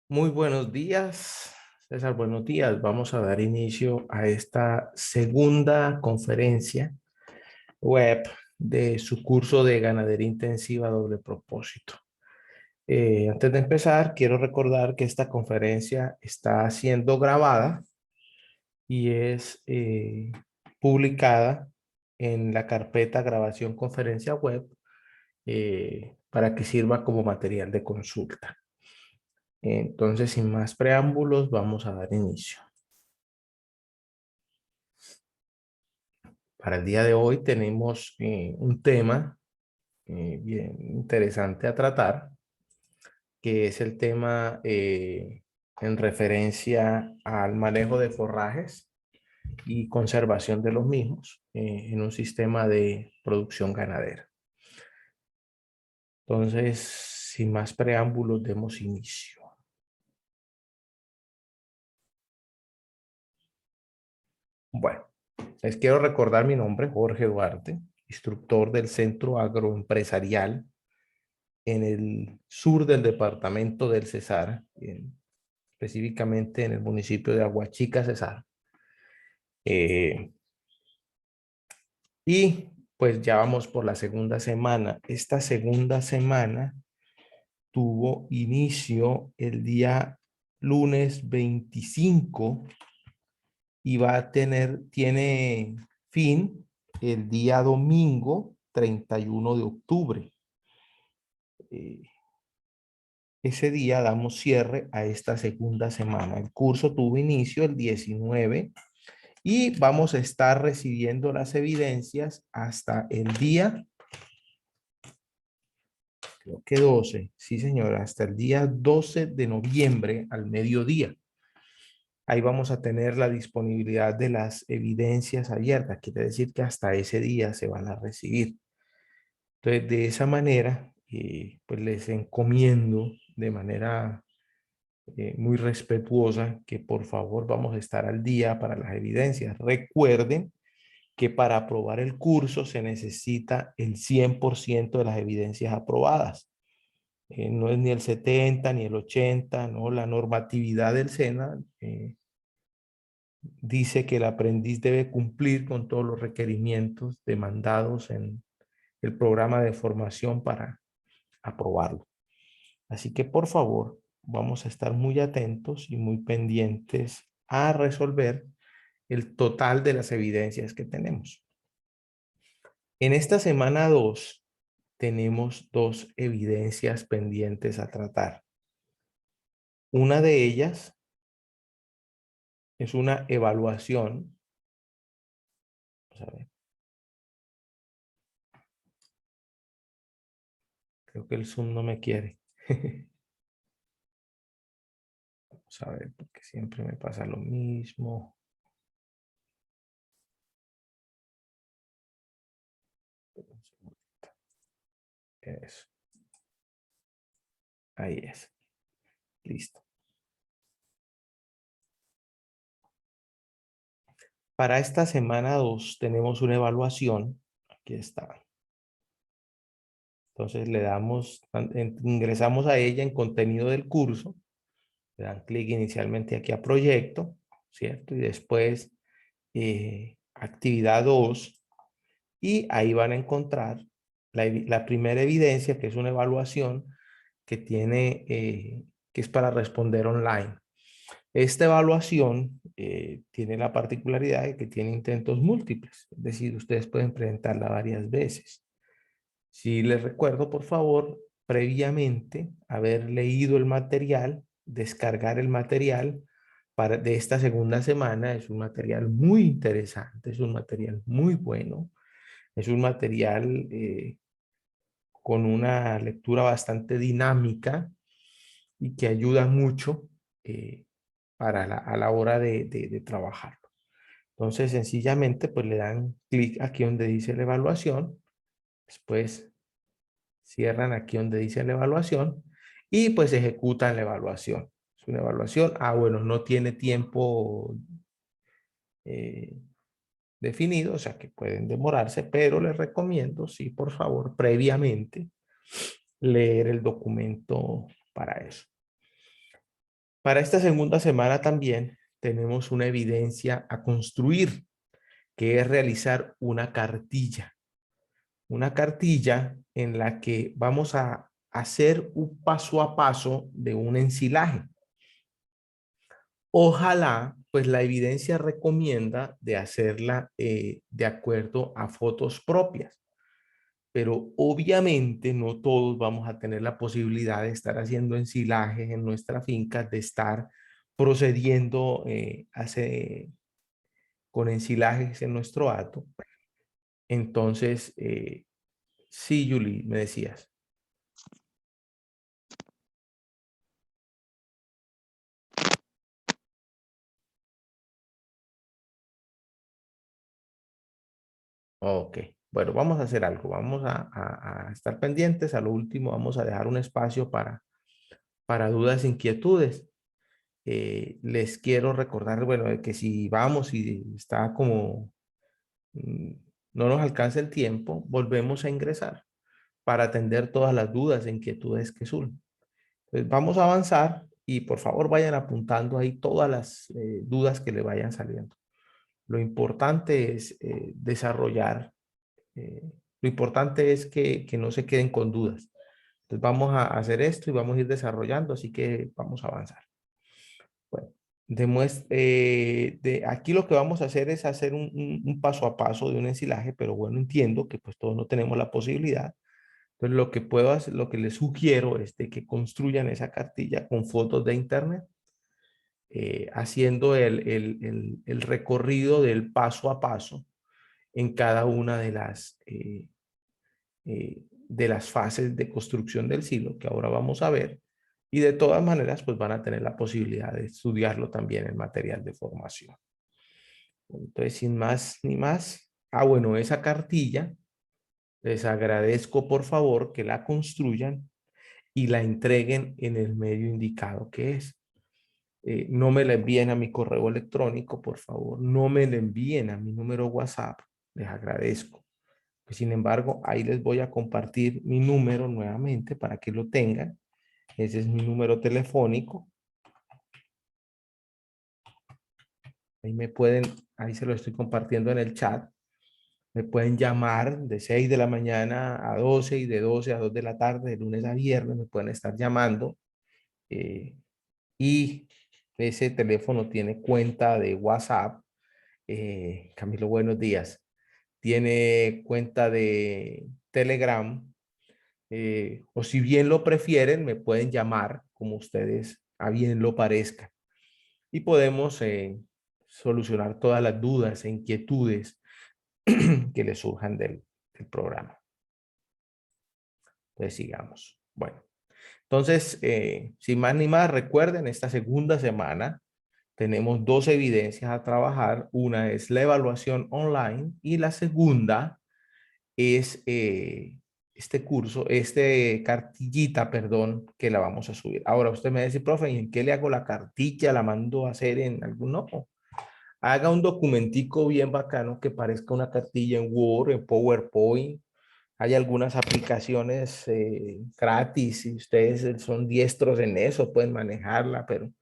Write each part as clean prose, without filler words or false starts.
Muy buenos días, César, buenos días. Vamos a dar inicio a esta segunda conferencia web de su curso de ganadería intensiva doble propósito. Antes de empezar, quiero recordar que esta conferencia está siendo grabada y es publicada en la carpeta grabación conferencia web para que sirva como material de consulta. Entonces, sin más preámbulos, vamos a dar inicio. Para el día de hoy tenemos un tema bien interesante a tratar, que es el tema en referencia al manejo de forrajes y conservación de los mismos en un sistema de producción ganadera. Entonces, sin más preámbulos, demos inicio. Bueno, les quiero recordar mi nombre, Jorge Duarte, instructor del Centro Agroempresarial en el sur del departamento del Cesar, específicamente en el municipio de Aguachica, Cesar. Eh, y pues ya vamos por la segunda semana. Esta segunda semana tuvo inicio el día lunes 25 y tiene fin el día domingo 31 de octubre. Ese día damos cierre a esta segunda semana. El curso tuvo inicio el 19 y vamos a estar recibiendo las evidencias hasta el día, creo que 12, sí señora, hasta el día 12 de noviembre al mediodía. Ahí vamos a tener la disponibilidad de las evidencias abiertas, quiere decir que hasta ese día se van a recibir. Entonces, de esa manera, pues les encomiendo de manera muy respetuosa que por favor vamos a estar al día para las evidencias. Recuerden que para aprobar el curso se necesita el 100% de las evidencias aprobadas. No es ni el 70 ni el 80, ¿no? La normatividad del SENA dice que el aprendiz debe cumplir con todos los requerimientos demandados en el programa de formación para aprobarlo. Así que por favor, vamos a estar muy atentos y muy pendientes a resolver el total de las evidencias que tenemos. En esta semana 2 tenemos dos evidencias pendientes a tratar. Una de ellas es una evaluación. Vamos a ver. Creo que el Zoom no me quiere. Vamos a ver, porque siempre me pasa lo mismo. Eso. Ahí es. Listo. Para esta semana 2 tenemos una evaluación. Aquí está. Entonces le damos, ingresamos a ella en contenido del curso. Le dan clic inicialmente aquí a proyecto, ¿cierto? Y después actividad 2. Y ahí van a encontrar la primera evidencia, que es una evaluación que que es para responder online. Esta evaluación tiene la particularidad de que tiene intentos múltiples, es decir, ustedes pueden presentarla varias veces. Si les recuerdo, por favor, previamente haber leído el material, descargar el material de esta segunda semana. Es un material muy interesante, es un material muy bueno, es un material con una lectura bastante dinámica y que ayuda mucho a la hora de trabajarlo. Entonces, sencillamente, pues le dan clic aquí donde dice la evaluación, después cierran aquí donde dice la evaluación y pues ejecutan la evaluación. Es una evaluación, bueno, no tiene tiempo eh, definido, o sea que pueden demorarse, pero les recomiendo, sí, por favor, previamente leer el documento para eso. Para esta segunda semana también tenemos una evidencia a construir, que es realizar una cartilla. Una cartilla en la que vamos a hacer un paso a paso de un ensilaje. Ojalá, pues la evidencia recomienda de hacerla de acuerdo a fotos propias, pero obviamente no todos vamos a tener la posibilidad de estar haciendo ensilajes en nuestra finca, de estar procediendo con ensilajes en nuestro hato. Entonces, sí, Julie, me decías. Ok, bueno, vamos a hacer algo. Vamos a estar pendientes. A lo último, vamos a dejar un espacio para dudas e inquietudes. Les quiero recordar, bueno, de que si vamos y está como mm, no nos alcanza el tiempo, volvemos a ingresar para atender todas las dudas e inquietudes que surgen. Entonces, vamos a avanzar y por favor vayan apuntando ahí todas las dudas que le vayan saliendo. Lo importante es desarrollar, lo importante es que no se queden con dudas. Entonces vamos a hacer esto y vamos a ir desarrollando, así que vamos a avanzar. Bueno, aquí lo que vamos a hacer es hacer un paso a paso de un ensilaje, pero bueno, entiendo que pues todos no tenemos la posibilidad. Entonces lo que puedo hacer, lo que les sugiero es de que construyan esa cartilla con fotos de internet, haciendo el recorrido del paso a paso en cada una de las fases de construcción del silo que ahora vamos a ver. Y de todas maneras, pues van a tener la posibilidad de estudiarlo también en material de formación. Entonces, sin más ni más. Bueno, esa cartilla, les agradezco por favor que la construyan y la entreguen en el medio indicado que es. No me la envíen a mi correo electrónico, por favor. No me la envíen a mi número WhatsApp. Les agradezco. Sin embargo, ahí les voy a compartir mi número nuevamente para que lo tengan. Ese es mi número telefónico. Ahí me pueden, ahí se lo estoy compartiendo en el chat. Me pueden llamar de 6 de la mañana a 12 y de 12 a 2 de la tarde, de lunes a viernes, me pueden estar llamando. Y ese teléfono tiene cuenta de WhatsApp. Camilo, buenos días. Tiene cuenta de Telegram. O si bien lo prefieren, me pueden llamar como ustedes a bien lo parezca. Y podemos solucionar todas las dudas e inquietudes que les surjan del programa. Entonces sigamos. Bueno, entonces, sin más ni más, recuerden, esta segunda semana tenemos dos evidencias a trabajar. Una es la evaluación online y la segunda es este cartillita, perdón, que la vamos a subir. Ahora usted me dice, profe, ¿y en qué le hago la cartilla? ¿La mando a hacer en algún? No. Haga un documentico bien bacano que parezca una cartilla en Word, en PowerPoint. Hay algunas aplicaciones gratis, si ustedes son diestros en eso, pueden manejarla, pero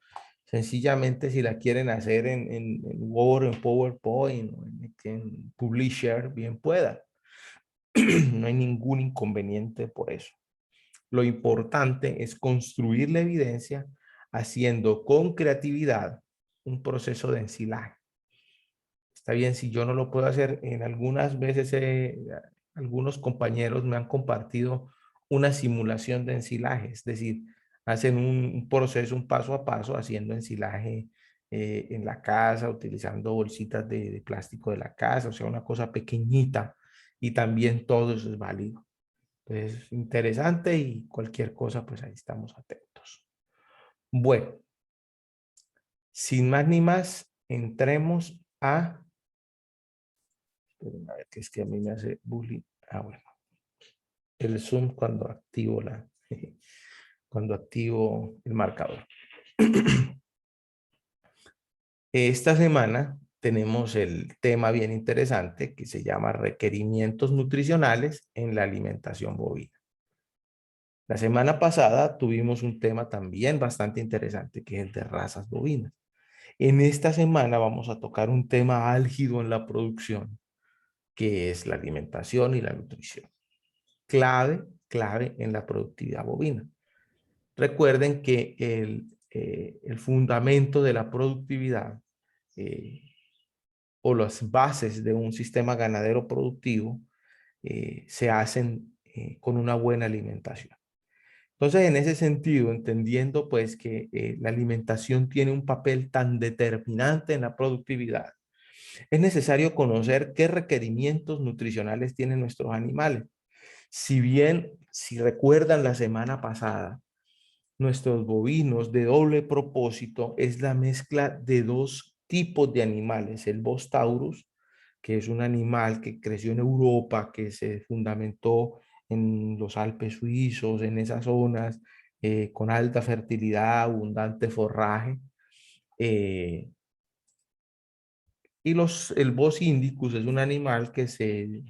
sencillamente si la quieren hacer en Word, en PowerPoint, o en Publisher, bien pueda. No hay ningún inconveniente por eso. Lo importante es construir la evidencia haciendo con creatividad un proceso de ensilaje. Está bien, si yo no lo puedo hacer, en algunas veces algunos compañeros me han compartido una simulación de ensilaje, es decir, hacen un proceso, un paso a paso, haciendo ensilaje en la casa, utilizando bolsitas de plástico de la casa, o sea, una cosa pequeñita, y también todo eso es válido. Entonces, interesante y cualquier cosa, pues ahí estamos atentos. Bueno, sin más ni más, entremos a... Esperen a ver, que es que a mí me hace bullying. Bueno. El Zoom cuando activo cuando activo el marcador. Esta semana tenemos el tema bien interesante que se llama requerimientos nutricionales en la alimentación bovina. La semana pasada tuvimos un tema también bastante interesante, que es el de razas bovinas. En esta semana vamos a tocar un tema álgido en la producción, que es la alimentación y la nutrición. Clave en la productividad bovina. Recuerden que el fundamento de la productividad eh, o las bases de un sistema ganadero productivo se hacen con una buena alimentación. Entonces, en ese sentido, entendiendo pues que la alimentación tiene un papel tan determinante en la productividad, es necesario conocer qué requerimientos nutricionales tienen nuestros animales. Si bien, si recuerdan la semana pasada, nuestros bovinos de doble propósito es la mezcla de dos tipos de animales, el Bos taurus, que es un animal que creció en Europa, que se fundamentó en los Alpes suizos, en esas zonas, con alta fertilidad, abundante forraje. eh, el Bos indicus es un animal que se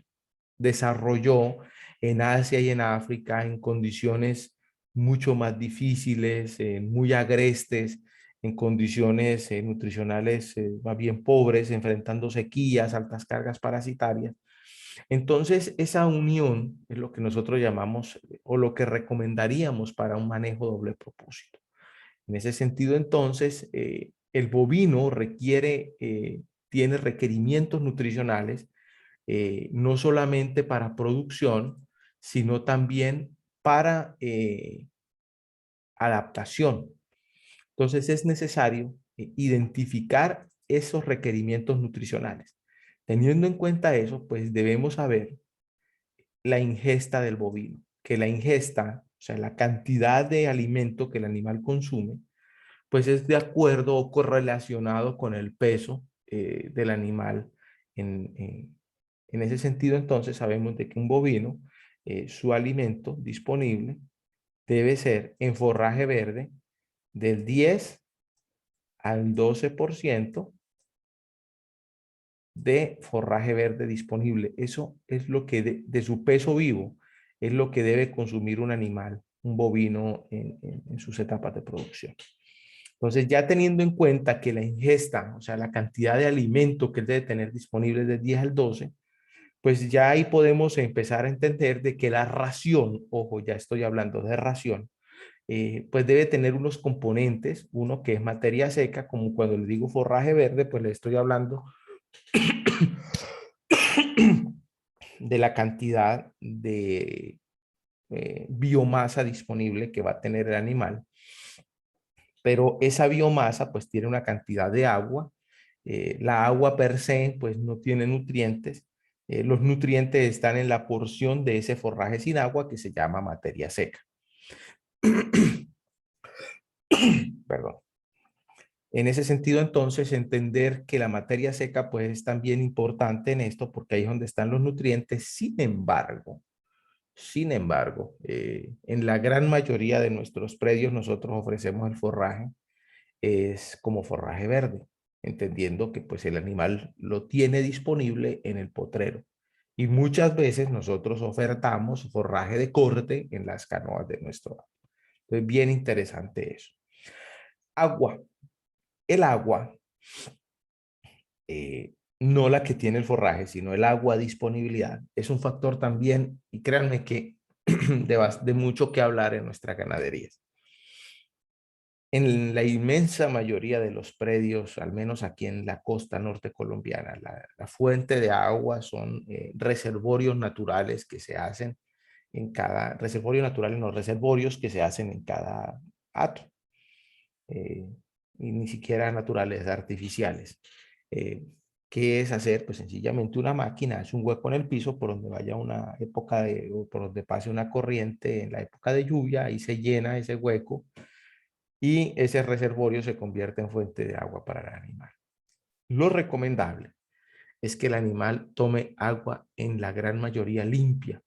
desarrolló en Asia y en África en condiciones mucho más difíciles, muy agrestes, en condiciones nutricionales más bien pobres, enfrentando sequías, altas cargas parasitarias. Entonces, esa unión es lo que nosotros llamamos o lo que recomendaríamos para un manejo doble propósito. En ese sentido, entonces, el bovino tiene requerimientos nutricionales no solamente para producción, sino también para adaptación. Entonces es necesario identificar esos requerimientos nutricionales. Teniendo en cuenta eso, pues debemos saber la ingesta del bovino, que la ingesta, o sea, la cantidad de alimento que el animal consume, pues es de acuerdo o correlacionado con el peso del animal en ese sentido, entonces, sabemos de que un bovino, su alimento disponible debe ser en forraje verde del 10 al 12% de forraje verde disponible. Eso es lo que de su peso vivo es lo que debe consumir un animal, un bovino en sus etapas de producción. Entonces, ya teniendo en cuenta que la ingesta, o sea, la cantidad de alimento que él debe tener disponible es del 10 al 12, pues ya ahí podemos empezar a entender de que la ración, ojo, ya estoy hablando de ración, pues debe tener unos componentes, uno que es materia seca, como cuando le digo forraje verde, pues le estoy hablando de la cantidad de biomasa disponible que va a tener el animal, pero esa biomasa pues tiene una cantidad de agua, la agua per se pues no tiene nutrientes, los nutrientes están en la porción de ese forraje sin agua que se llama materia seca. Perdón. En ese sentido, entonces, entender que la materia seca pues es también importante en esto porque ahí es donde están los nutrientes. Sin embargo, en la gran mayoría de nuestros predios nosotros ofrecemos el forraje es como forraje verde, entendiendo que pues el animal lo tiene disponible en el potrero. Y muchas veces nosotros ofertamos forraje de corte en las canoas de nuestro. Entonces, bien interesante eso. Agua. El agua, no la que tiene el forraje, sino el agua disponibilidad, es un factor también, y créanme que de mucho que hablar en nuestra ganadería. En la inmensa mayoría de los predios, al menos aquí en la costa norte colombiana, la fuente de agua son reservorios naturales que se hacen en cada, reservorios naturales, no, reservorios que se hacen en cada hato, eh, y ni siquiera naturales, artificiales. Eh, ¿Qué es hacer? Pues sencillamente una máquina hace un hueco en el piso por donde vaya una época de, o por donde pase una corriente en la época de lluvia, ahí se llena ese hueco y ese reservorio se convierte en fuente de agua para el animal. Lo recomendable es que el animal tome agua en la gran mayoría limpia.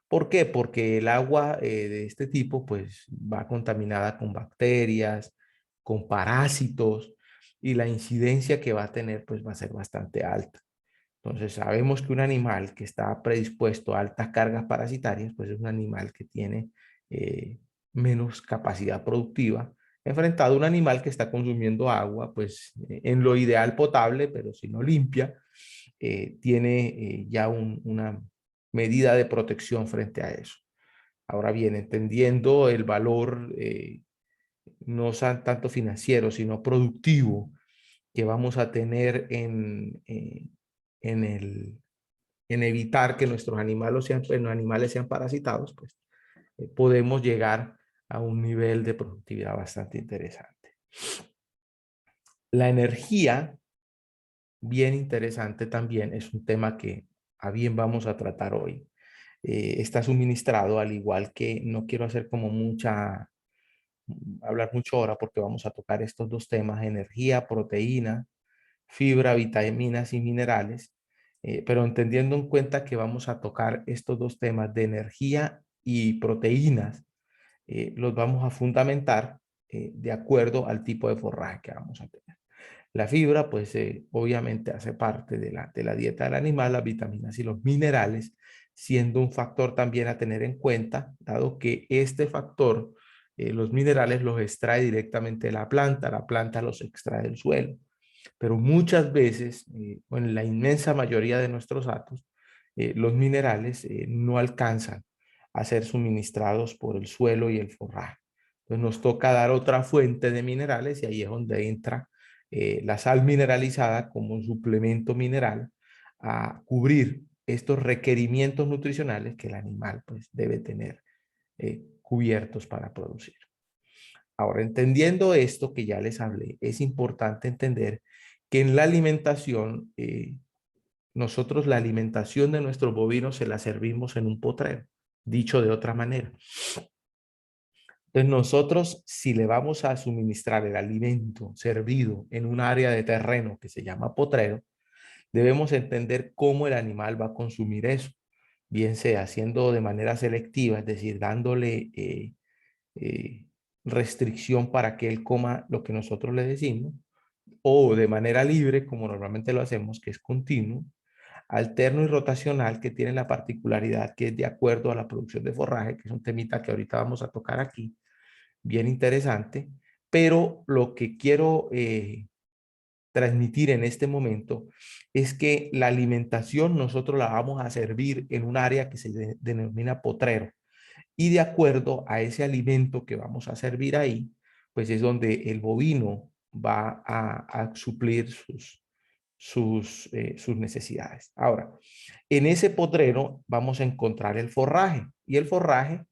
¿Por qué? Porque el agua de este tipo pues va contaminada con bacterias, con parásitos y la incidencia que va a tener pues va a ser bastante alta. Entonces sabemos que un animal que está predispuesto a altas cargas parasitarias pues es un animal que tiene menos capacidad productiva, enfrentado a un animal que está consumiendo agua, pues en lo ideal potable, pero si no limpia, tiene ya una medida de protección frente a eso. Ahora bien, entendiendo el valor no tanto financiero, sino productivo que vamos a tener en, en evitar que nuestros animales sean parasitados, pues podemos llegar a un nivel de productividad bastante interesante. La energía, bien interesante también, es un tema que a bien vamos a tratar hoy. Está suministrado, al igual que no quiero hacer como hablar mucho ahora porque vamos a tocar estos dos temas: energía, proteína, fibra, vitaminas y minerales, pero entendiendo en cuenta que vamos a tocar estos dos temas de energía y proteínas, los vamos a fundamentar de acuerdo al tipo de forraje que vamos a tener. La fibra, pues obviamente hace parte de la dieta del animal, las vitaminas y los minerales, siendo un factor también a tener en cuenta, dado que este factor, los minerales los extrae directamente de la planta los extrae del suelo. Pero muchas veces, o en la inmensa mayoría de nuestros datos, los minerales no alcanzan a ser suministrados por el suelo y el forraje. Entonces nos toca dar otra fuente de minerales y ahí es donde entra la sal mineralizada como un suplemento mineral a cubrir estos requerimientos nutricionales que el animal pues, debe tener cubiertos para producir. Ahora, entendiendo esto que ya les hablé, es importante entender que en la alimentación, nosotros la alimentación de nuestros bovinos se la servimos en un potrero, dicho de otra manera. Entonces nosotros, si le vamos a suministrar el alimento servido en un área de terreno que se llama potrero, debemos entender cómo el animal va a consumir eso, bien sea haciendo de manera selectiva, es decir, dándole eh, restricción para que él coma lo que nosotros le decimos, o de manera libre, como normalmente lo hacemos, que es continuo, alterno y rotacional, que tiene la particularidad que es de acuerdo a la producción de forraje, que es un temita que ahorita vamos a tocar aquí, bien interesante, pero lo que quiero transmitir en este momento es que la alimentación nosotros la vamos a servir en un área que se denomina potrero. Y de acuerdo a ese alimento que vamos a servir ahí, pues es donde el bovino va a suplir sus necesidades. Ahora, en ese potrero vamos a encontrar el forraje y el forraje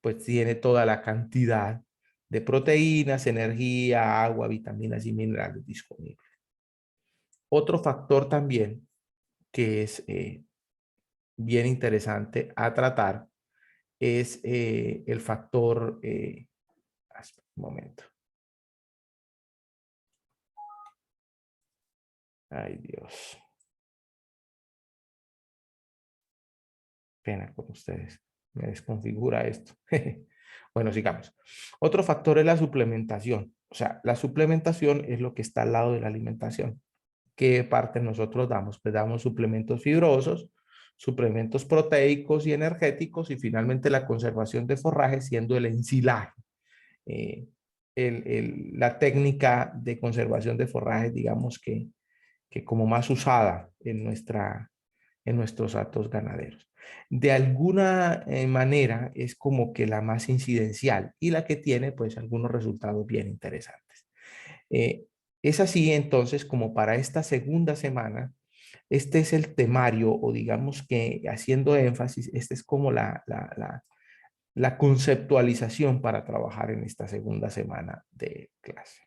pues tiene toda la cantidad de proteínas, energía, agua, vitaminas y minerales disponibles. Otro factor también que es bien interesante a tratar es el factor, un momento. Ay, Dios. Pena con ustedes. Me desconfigura esto. Bueno, sigamos. Otro factor es la suplementación. O sea, la suplementación es lo que está al lado de la alimentación. ¿Qué parte nosotros damos? Pues damos suplementos fibrosos, suplementos proteicos y energéticos y finalmente la conservación de forraje siendo el ensilaje. Eh, la técnica de conservación de forraje, digamos que como más usada en nuestros actos ganaderos. De alguna manera es como que la más incidencial y la que tiene pues algunos resultados bien interesantes. Eh, es así entonces como para esta segunda semana, este es el temario o digamos que haciendo énfasis, este es como la conceptualización para trabajar en esta segunda semana de clase.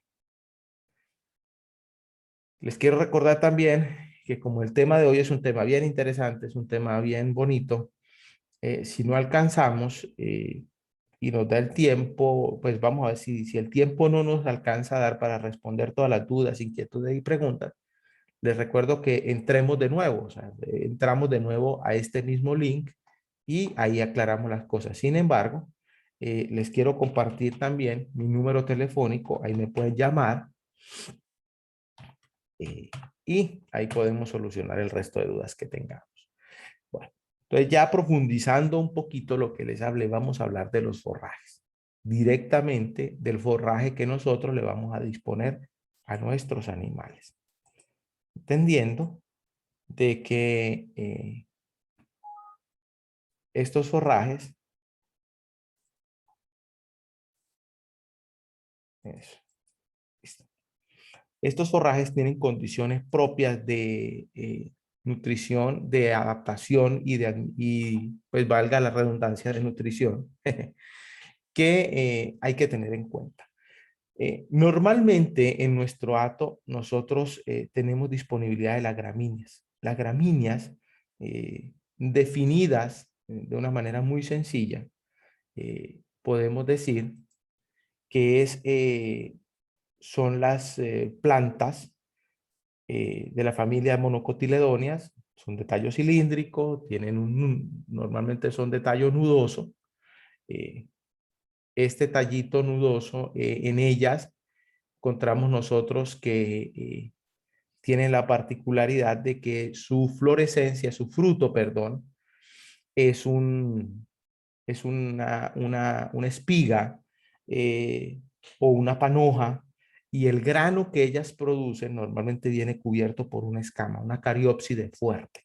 Les quiero recordar también que como el tema de hoy es un tema bien interesante, es un tema bien bonito, si no alcanzamos y nos da el tiempo, pues vamos a ver si el tiempo no nos alcanza a dar para responder todas las dudas, inquietudes y preguntas, les recuerdo que entremos de nuevo, o sea, entramos de nuevo a este mismo link y ahí aclaramos las cosas. Sin embargo, les quiero compartir también mi número telefónico, ahí me pueden llamar y ahí podemos solucionar el resto de dudas que tengamos. Bueno, Entonces, ya profundizando un poquito lo que les hablé, vamos a hablar de los forrajes, directamente del forraje que nosotros le vamos a disponer a nuestros animales. Entendiendo de que estos forrajes, eso, listo. Estos forrajes tienen condiciones propias de nutrición, de adaptación y pues valga la redundancia de nutrición, que hay que tener en cuenta. Normalmente en nuestro hato nosotros tenemos disponibilidad de las gramíneas. Las gramíneas definidas de una manera muy sencilla, podemos decir que son las plantas de la familia monocotiledóneas, son de tallo cilíndrico, normalmente son de tallo nudoso. eh, este tallito nudoso, en ellas encontramos nosotros que tienen la particularidad de que su florescencia, su fruto, perdón, es una espiga o una panoja, y el grano que ellas producen normalmente viene cubierto por una escama, una cariópside fuerte.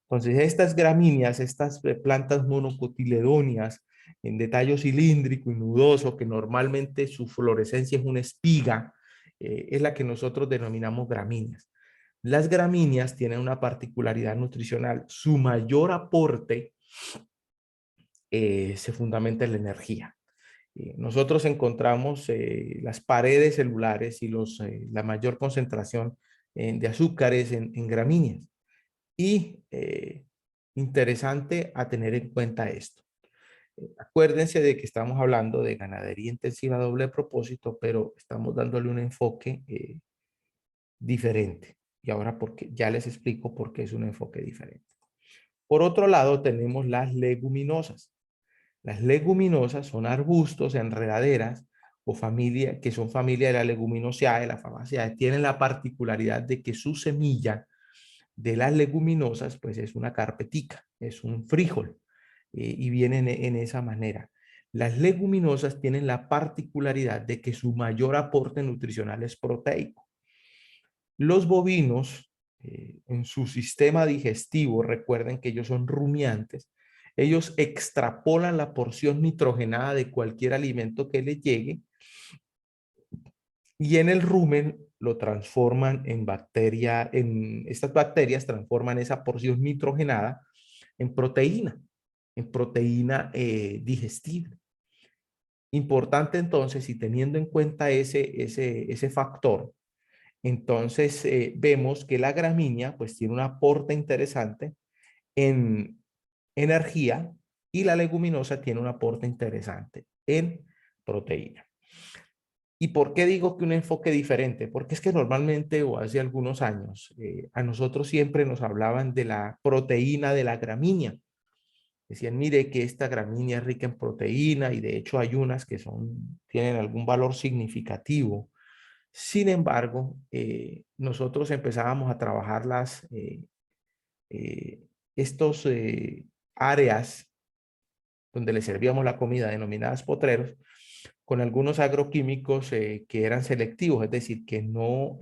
Entonces, estas gramíneas, estas plantas monocotiledóneas de tallo cilíndrico y nudoso, que normalmente su florescencia es una espiga, es la que nosotros denominamos gramíneas. Las gramíneas tienen una particularidad nutricional. Su mayor aporte se fundamenta en la energía. Nosotros encontramos las paredes celulares y la mayor concentración de azúcares en gramíneas. Y interesante a tener en cuenta esto. Acuérdense de que estamos hablando de ganadería intensiva a doble propósito, pero estamos dándole un enfoque diferente. Y ahora porque ya les explico por qué es un enfoque diferente. Por otro lado, tenemos las leguminosas. Las leguminosas son arbustos, enredaderas o familia, que son familia de la leguminosae, la famaceae. Tienen la particularidad de que su semilla de las leguminosas, pues es una carpetica, es un frijol, y vienen en esa manera. Las leguminosas tienen la particularidad de que su mayor aporte nutricional es proteico. Los bovinos, en su sistema digestivo, recuerden que ellos son rumiantes, ellos extrapolan la porción nitrogenada de cualquier alimento que les llegue y en el rumen lo transforman en bacteria, estas bacterias transforman esa porción nitrogenada en proteína digestible. Importante entonces, y teniendo en cuenta ese factor, entonces vemos que la gramínea pues tiene un aporte interesante en energía y la leguminosa tiene un aporte interesante en proteína. ¿Y por qué digo que un enfoque diferente? Porque es que normalmente o hace algunos años a nosotros siempre nos hablaban de la proteína de la gramínea. Decían, mire que esta gramínea es rica en proteína y de hecho hay unas que tienen algún valor significativo. Sin embargo, nosotros empezábamos a trabajar eh, estos áreas donde le servíamos la comida, denominadas potreros, con algunos agroquímicos que eran selectivos, es decir, que no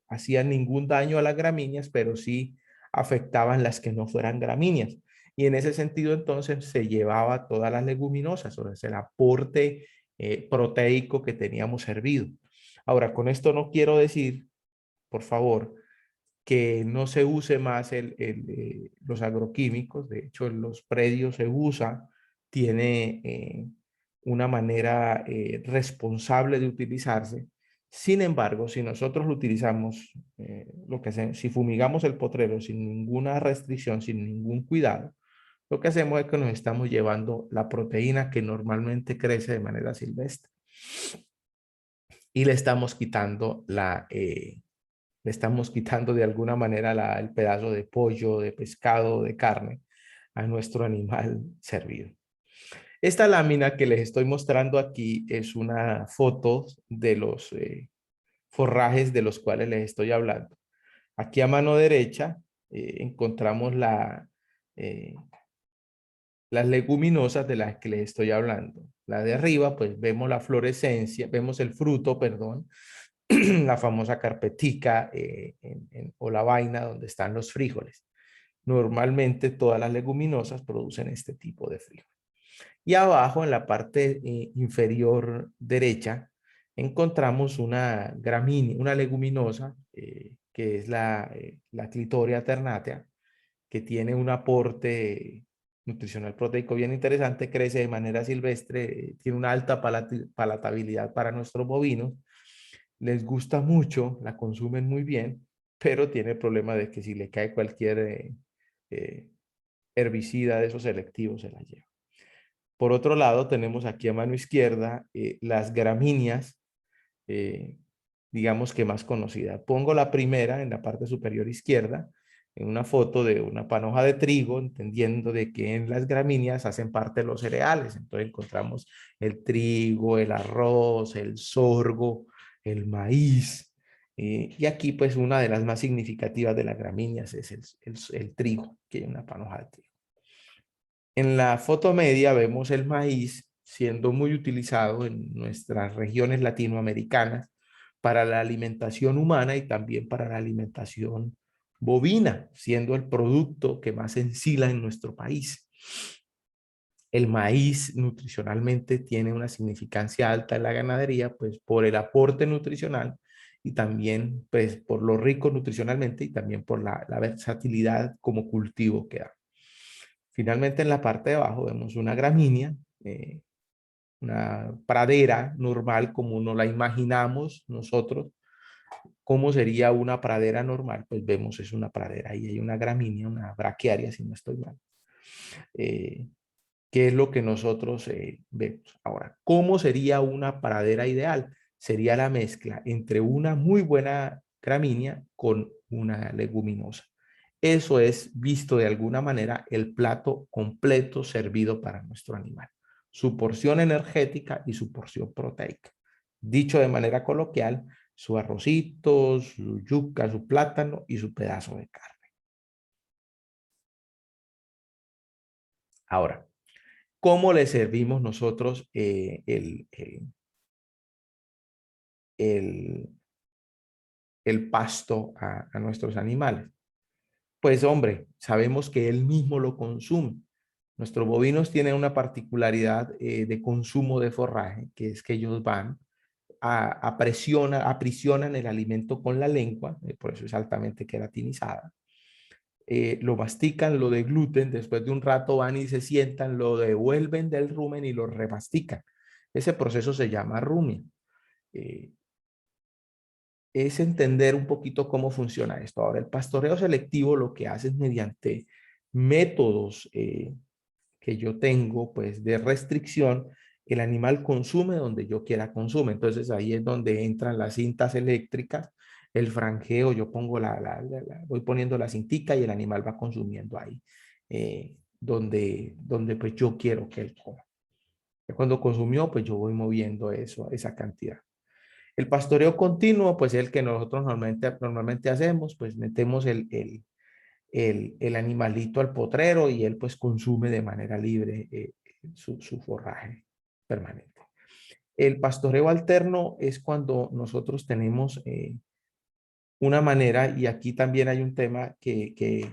hacían ningún daño a las gramíneas, pero sí afectaban las que no fueran gramíneas. Y en ese sentido, entonces, se llevaba todas las leguminosas, o sea, el aporte proteico que teníamos servido. Ahora, con esto no quiero decir, por favor, que no se use más los agroquímicos. De hecho, en los predios se usa, tiene una manera responsable de utilizarse. Sin embargo, si nosotros lo utilizamos, si fumigamos el potrero sin ninguna restricción, sin ningún cuidado, lo que hacemos es que nos estamos llevando la proteína que normalmente crece de manera silvestre y le estamos quitando de alguna manera el pedazo de pollo, de pescado, de carne a nuestro animal servido. Esta lámina que les estoy mostrando aquí es una foto de los forrajes de los cuales les estoy hablando. Aquí a mano derecha encontramos las leguminosas de las que les estoy hablando. La de arriba, pues vemos la florescencia, vemos el fruto, perdón, la famosa carpetica o la vaina donde están los frijoles. Normalmente todas las leguminosas producen este tipo de frijol. Y abajo, en la parte inferior derecha, encontramos una gramínea, una leguminosa, que es la Clitoria alternatea, que tiene un aporte nutricional proteico bien interesante, crece de manera silvestre, tiene una alta palatabilidad para nuestros bovinos, les gusta mucho, la consumen muy bien, pero tiene el problema de que si le cae cualquier eh, herbicida de esos selectivos se la lleva. Por otro lado, tenemos aquí a mano izquierda las gramíneas, eh, digamos que más conocidas. Pongo la primera en la parte superior izquierda, en una foto de una panoja de trigo, entendiendo de que en las gramíneas hacen parte de los cereales. Entonces encontramos el trigo, el arroz, el sorgo, el maíz. Y aquí pues una de las más significativas de las gramíneas es el trigo, que hay una panoja de trigo. En la foto media vemos el maíz siendo muy utilizado en nuestras regiones latinoamericanas para la alimentación humana y también para la alimentación bovina, siendo el producto que más ensila en nuestro país. El maíz nutricionalmente tiene una significancia alta en la ganadería, pues por el aporte nutricional y también pues por lo rico nutricionalmente y también por la versatilidad como cultivo que da. Finalmente, en la parte de abajo vemos una gramínea, una pradera normal como nos la imaginamos nosotros. ¿Cómo sería una pradera normal? Pues vemos, es una pradera y hay una gramínea, una braquiaria, si no estoy mal. Eh, ¿Qué es lo que nosotros vemos? Ahora, ¿cómo sería una pradera ideal? Sería la mezcla entre una muy buena gramínea con una leguminosa. Eso es visto de alguna manera el plato completo servido para nuestro animal. Su porción energética y su porción proteica. Dicho de manera coloquial, su arrocito, su yuca, su plátano y su pedazo de carne. Ahora, ¿cómo le servimos nosotros el, el pasto a nuestros animales? Pues hombre, sabemos que él mismo lo consume. Nuestros bovinos tienen una particularidad de consumo de forraje, que es que ellos van aprisionan el alimento con la lengua, por eso es altamente queratinizada. Lo mastican, lo degluten, después de un rato van y se sientan, lo devuelven del rumen y lo remastican. Ese proceso se llama rumia. Eh, es entender un poquito cómo funciona esto. Ahora, el pastoreo selectivo lo que hace es mediante métodos que yo tengo, pues, de restricción, el animal consume donde yo quiera consume. Entonces, ahí es donde entran las cintas eléctricas, el franjeo, yo pongo voy poniendo la cintica y el animal va consumiendo ahí, donde pues yo quiero que él coma. Cuando consumió, pues yo voy moviendo eso, esa cantidad. El pastoreo continuo, pues es el que nosotros normalmente hacemos, pues metemos el animalito al potrero y él pues consume de manera libre su forraje permanente. El pastoreo alterno es cuando nosotros tenemos una manera, y aquí también hay un tema que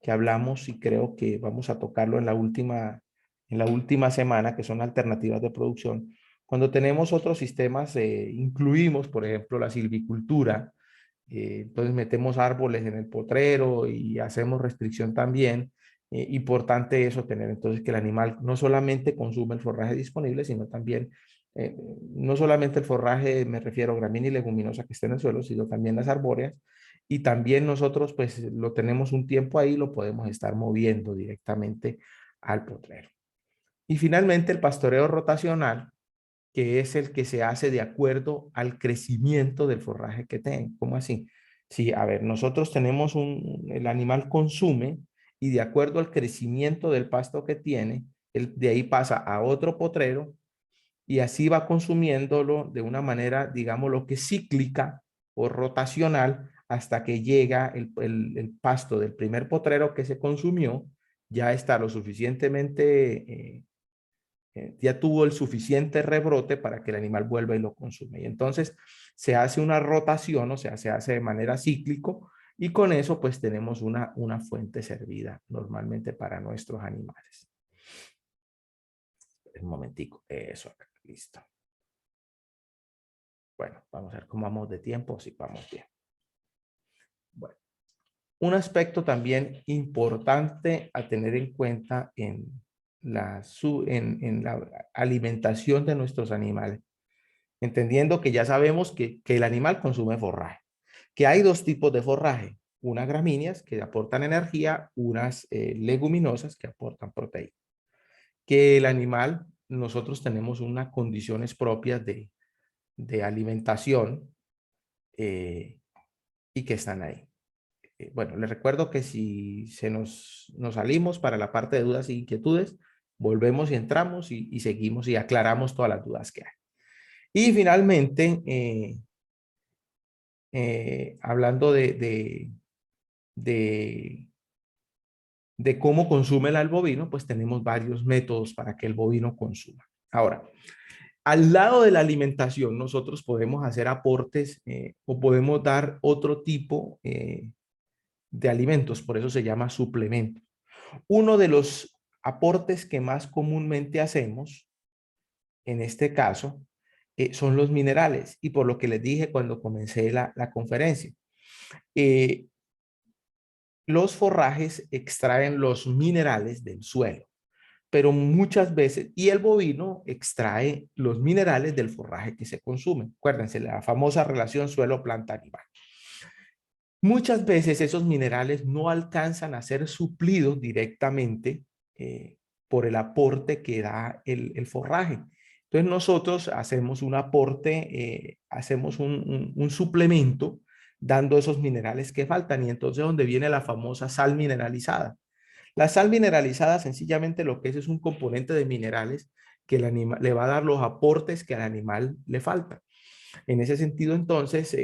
hablamos y creo que vamos a tocarlo en la última semana, que son alternativas de producción. Cuando tenemos otros sistemas, incluimos, por ejemplo, la silvicultura, entonces metemos árboles en el potrero y hacemos restricción también. Importante eso tener entonces que el animal no solamente consume el forraje disponible, sino también, no solamente el forraje, me refiero a gramínea y leguminosa que esté en el suelo, sino también las arbóreas. Y también nosotros pues lo tenemos un tiempo ahí, lo podemos estar moviendo directamente al potrero. Y finalmente el pastoreo rotacional, que es el que se hace de acuerdo al crecimiento del forraje que tenga. ¿Cómo así? Sí, a ver, nosotros tenemos el animal consume y de acuerdo al crecimiento del pasto que tiene, de ahí pasa a otro potrero y así va consumiéndolo de una manera, digamos, lo que cíclica o rotacional hasta que llega el pasto del primer potrero que se consumió ya está lo suficientemente, ya tuvo el suficiente rebrote para que el animal vuelva y lo consume. Y entonces se hace una rotación, o sea, se hace de manera cíclico, y con eso pues tenemos una fuente servida normalmente para nuestros animales. Un momentico, eso acá, listo. Bueno, vamos a ver cómo vamos de tiempo, si vamos bien. Bueno, un aspecto también importante a tener en cuenta en la alimentación de nuestros animales, entendiendo que ya sabemos que el animal consume forraje, que hay dos tipos de forraje, unas gramíneas que aportan energía, unas leguminosas que aportan proteína, que el animal, nosotros tenemos unas condiciones propias de alimentación y que están ahí. Bueno, les recuerdo que si nos salimos para la parte de dudas e inquietudes, volvemos y entramos y seguimos y aclaramos todas las dudas que hay. Y finalmente, hablando de cómo consume el bovino, pues tenemos varios métodos para que el bovino consuma. Ahora, al lado de la alimentación, nosotros podemos hacer aportes o podemos dar otro tipo de alimentos, por eso se llama suplemento. Uno de los aportes que más comúnmente hacemos, en este caso, son los minerales, y por lo que les dije cuando comencé la conferencia. Los forrajes extraen los minerales del suelo, pero muchas veces, y el bovino extrae los minerales del forraje que se consume. Acuérdense, la famosa relación suelo-planta-animal. Muchas veces esos minerales no alcanzan a ser suplidos directamente por el aporte que da el forraje. Entonces nosotros hacemos un aporte, hacemos un suplemento dando esos minerales que faltan, y entonces donde viene la famosa sal mineralizada. La sal mineralizada sencillamente lo que es un componente de minerales que el animal le va a dar los aportes que al animal le faltan. En ese sentido, entonces,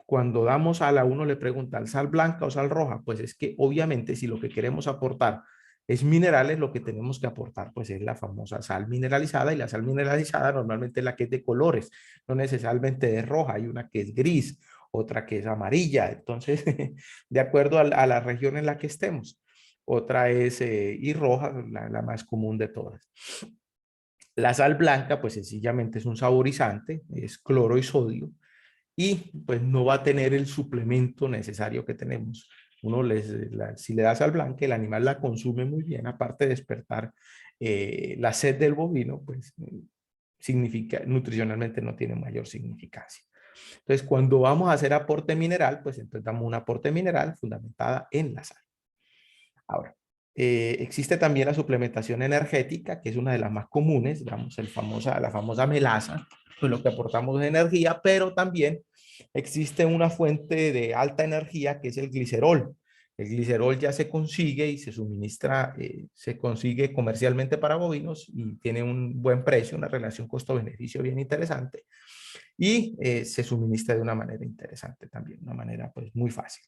cuando damos sal, a uno le preguntan sal blanca o sal roja, pues es que obviamente si lo que queremos aportar es minerales, lo que tenemos que aportar pues es la famosa sal mineralizada, y la sal mineralizada normalmente es la que es de colores, no necesariamente de roja, hay una que es gris, otra que es amarilla, entonces de acuerdo a la región en la que estemos. Otra es y roja, la más común de todas. La sal blanca pues sencillamente es un saborizante, es cloro y sodio, y pues no va a tener el suplemento necesario que tenemos. Si le das sal blanca, el animal la consume muy bien, aparte de despertar la sed del bovino, pues significa, nutricionalmente no tiene mayor significancia. Entonces, cuando vamos a hacer aporte mineral, pues entonces damos un aporte mineral fundamentada en la sal. Ahora, existe también la suplementación energética, que es una de las más comunes, digamos, la famosa melaza, pues lo que aportamos es energía, pero también existe una fuente de alta energía que es el glicerol. El glicerol ya se consigue y se suministra, se consigue comercialmente para bovinos y tiene un buen precio, una relación costo-beneficio bien interesante, y se suministra de una manera interesante también, una manera pues muy fácil.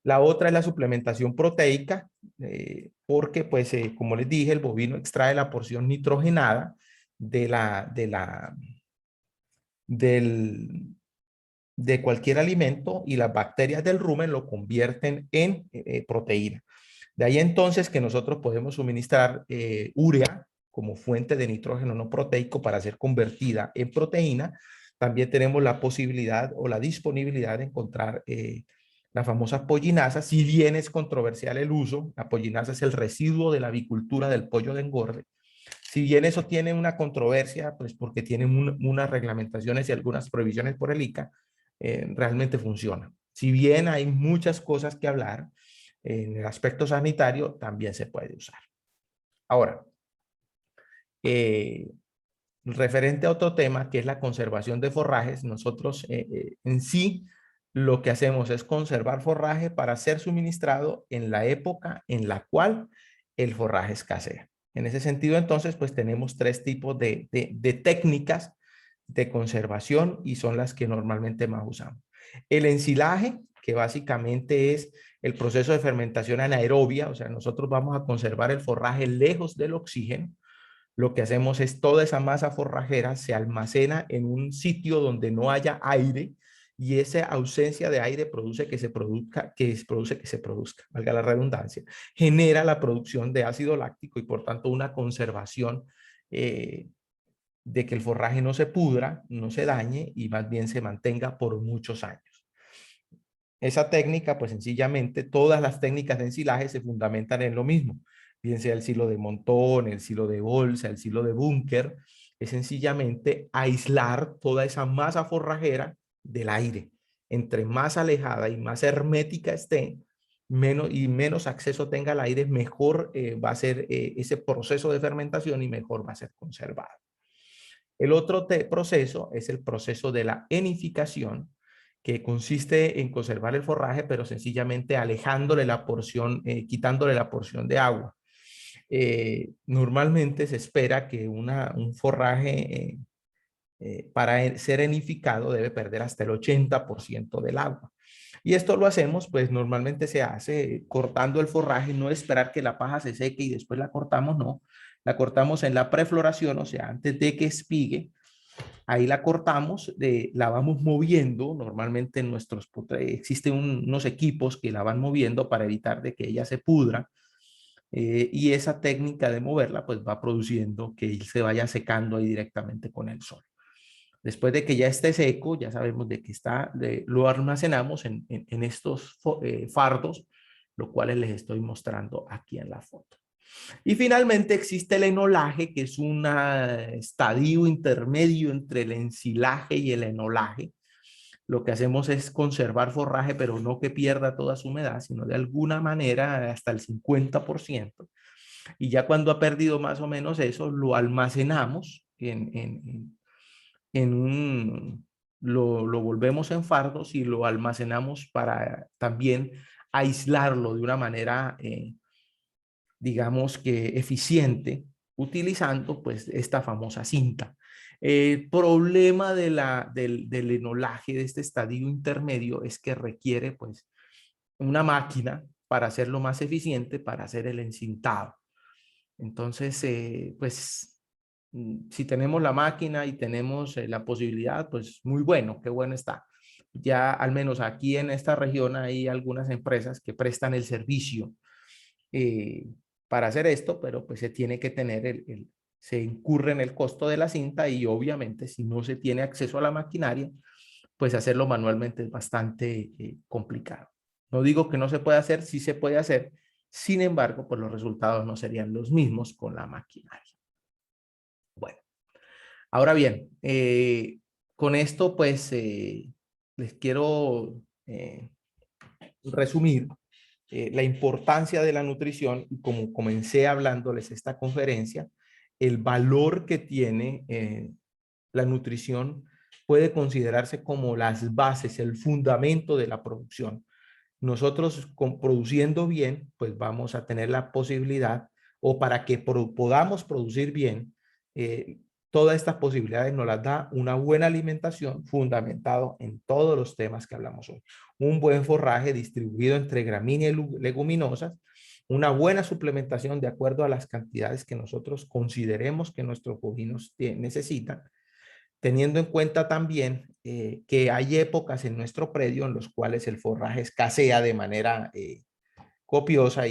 La otra es la suplementación proteica, porque pues como les dije, el bovino extrae la porción nitrogenada de cualquier alimento, y las bacterias del rumen lo convierten en proteína. De ahí entonces que nosotros podemos suministrar urea como fuente de nitrógeno no proteico para ser convertida en proteína. También tenemos la posibilidad o la disponibilidad de encontrar la famosa pollinasa. Si bien es controversial el uso, la pollinasa es el residuo de la avicultura del pollo de engorde. Si bien eso tiene una controversia, pues porque tiene unas reglamentaciones y algunas prohibiciones por el ICA, realmente funciona. Si bien hay muchas cosas que hablar, en el aspecto sanitario también se puede usar. Ahora, referente a otro tema que es la conservación de forrajes, nosotros en sí lo que hacemos es conservar forraje para ser suministrado en la época en la cual el forraje escasea. En ese sentido, entonces, pues tenemos tres tipos de técnicas de conservación, y son las que normalmente más usamos. El ensilaje, que básicamente es el proceso de fermentación anaerobia, o sea, nosotros vamos a conservar el forraje lejos del oxígeno. Lo que hacemos es toda esa masa forrajera se almacena en un sitio donde no haya aire y esa ausencia de aire produce que se produzca, valga la redundancia, genera la producción de ácido láctico y por tanto una conservación de que el forraje no se pudra, no se dañe y más bien se mantenga por muchos años. Esa técnica, pues sencillamente, todas las técnicas de ensilaje se fundamentan en lo mismo, bien sea el silo de montón, el silo de bolsa, el silo de búnker, es sencillamente aislar toda esa masa forrajera del aire. Entre más alejada y más hermética esté, menos acceso tenga al aire, mejor va a ser ese proceso de fermentación y mejor va a ser conservado. El otro proceso es el proceso de la enificación, que consiste en conservar el forraje, pero sencillamente alejándole la porción, quitándole la porción de agua. Normalmente se espera que un forraje para ser enificado debe perder hasta el 80% del agua. Y esto lo hacemos, pues normalmente se hace cortando el forraje, no esperar que la paja se seque y después la cortamos, no. La cortamos en la prefloración, o sea, antes de que espigue, ahí la cortamos, la vamos moviendo, normalmente en existen unos equipos que la van moviendo para evitar de que ella se pudra, y esa técnica de moverla pues va produciendo que se vaya secando ahí directamente con el sol. Después de que ya esté seco, ya sabemos de que lo almacenamos en estos fardos, lo cual les estoy mostrando aquí en la foto. Y finalmente existe el enolaje, que es un estadio intermedio entre el ensilaje y el enolaje. Lo que hacemos es conservar forraje, pero no que pierda toda su humedad, sino de alguna manera hasta el 50%. Y ya cuando ha perdido más o menos eso, lo almacenamos en un... Lo volvemos en fardos y lo almacenamos para también aislarlo de una manera digamos que eficiente, utilizando pues esta famosa cinta. El problema del enolaje de este estadio intermedio es que requiere pues una máquina para hacerlo más eficiente, para hacer el encintado. Entonces, pues si tenemos la máquina y tenemos la posibilidad, pues muy bueno, qué bueno está. Ya al menos aquí en esta región hay algunas empresas que prestan el servicio eh, para hacer esto, pero pues se tiene que tener se incurre en el costo de la cinta y obviamente si no se tiene acceso a la maquinaria, pues hacerlo manualmente es bastante complicado. No digo que no se pueda hacer, sí se puede hacer, sin embargo, pues los resultados no serían los mismos con la maquinaria. Bueno, ahora bien, con esto pues les quiero resumir la importancia de la nutrición y como comencé hablándoles esta conferencia, el valor que tiene la nutrición puede considerarse como las bases, el fundamento de la producción. Nosotros produciendo bien, pues vamos a tener la posibilidad, o para que podamos producir bien, eh, todas estas posibilidades nos las da una buena alimentación fundamentado en todos los temas que hablamos hoy. Un buen forraje distribuido entre gramíneas y leguminosas, una buena suplementación de acuerdo a las cantidades que nosotros consideremos que nuestros bovinos necesitan, teniendo en cuenta también que hay épocas en nuestro predio en los cuales el forraje escasea de manera copiosa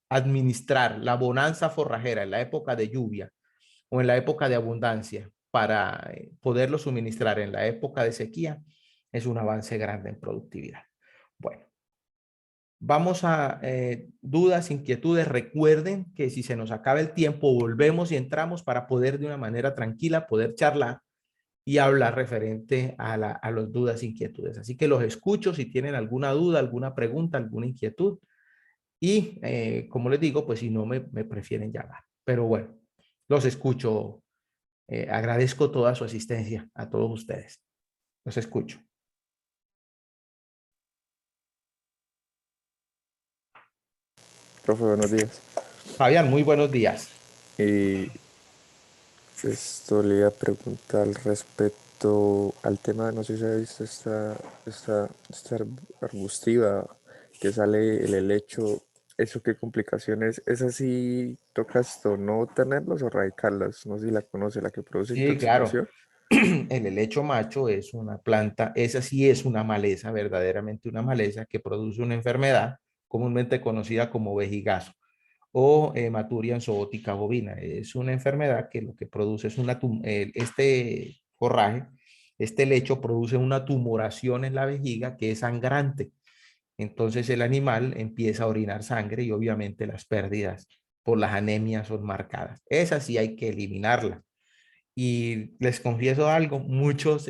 administrar la bonanza forrajera en la época de lluvia o en la época de abundancia para poderlo suministrar en la época de sequía es un avance grande en productividad. Bueno, vamos a dudas, inquietudes. Recuerden que si se nos acaba el tiempo, volvemos y entramos para poder de una manera tranquila poder charlar y hablar referente a las dudas e inquietudes. Así que los escucho si tienen alguna duda, alguna pregunta, alguna inquietud. Y como les digo, pues si no me prefieren llamar. Pero bueno, los escucho. Agradezco toda su asistencia a todos ustedes. Los escucho. Profe, buenos días. Fabián, muy buenos días. Y esto le iba a preguntar al respecto respecto al tema, no sé si has visto arbustiva que sale el helecho, ¿eso qué complicaciones? ¿Es así, toca esto, no tenerlos o erradicarlas? No sé si la conoce, la que produce Sí, claro. intoxicación. El helecho macho es una planta, esa sí es una maleza, verdaderamente una maleza que produce una enfermedad comúnmente conocida como vejigazo o Maturia zoótica bovina. Es una enfermedad que lo que produce es este forraje, este lecho produce una tumoración en la vejiga que es sangrante. Entonces el animal empieza a orinar sangre y obviamente las pérdidas por las anemias son marcadas. Esa sí hay que eliminarla. Y les confieso algo, muchos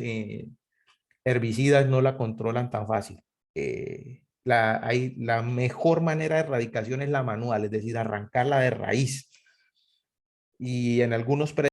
herbicidas no la controlan tan fácil. La mejor manera de erradicación es la manual, es decir, arrancarla de raíz. Y en algunos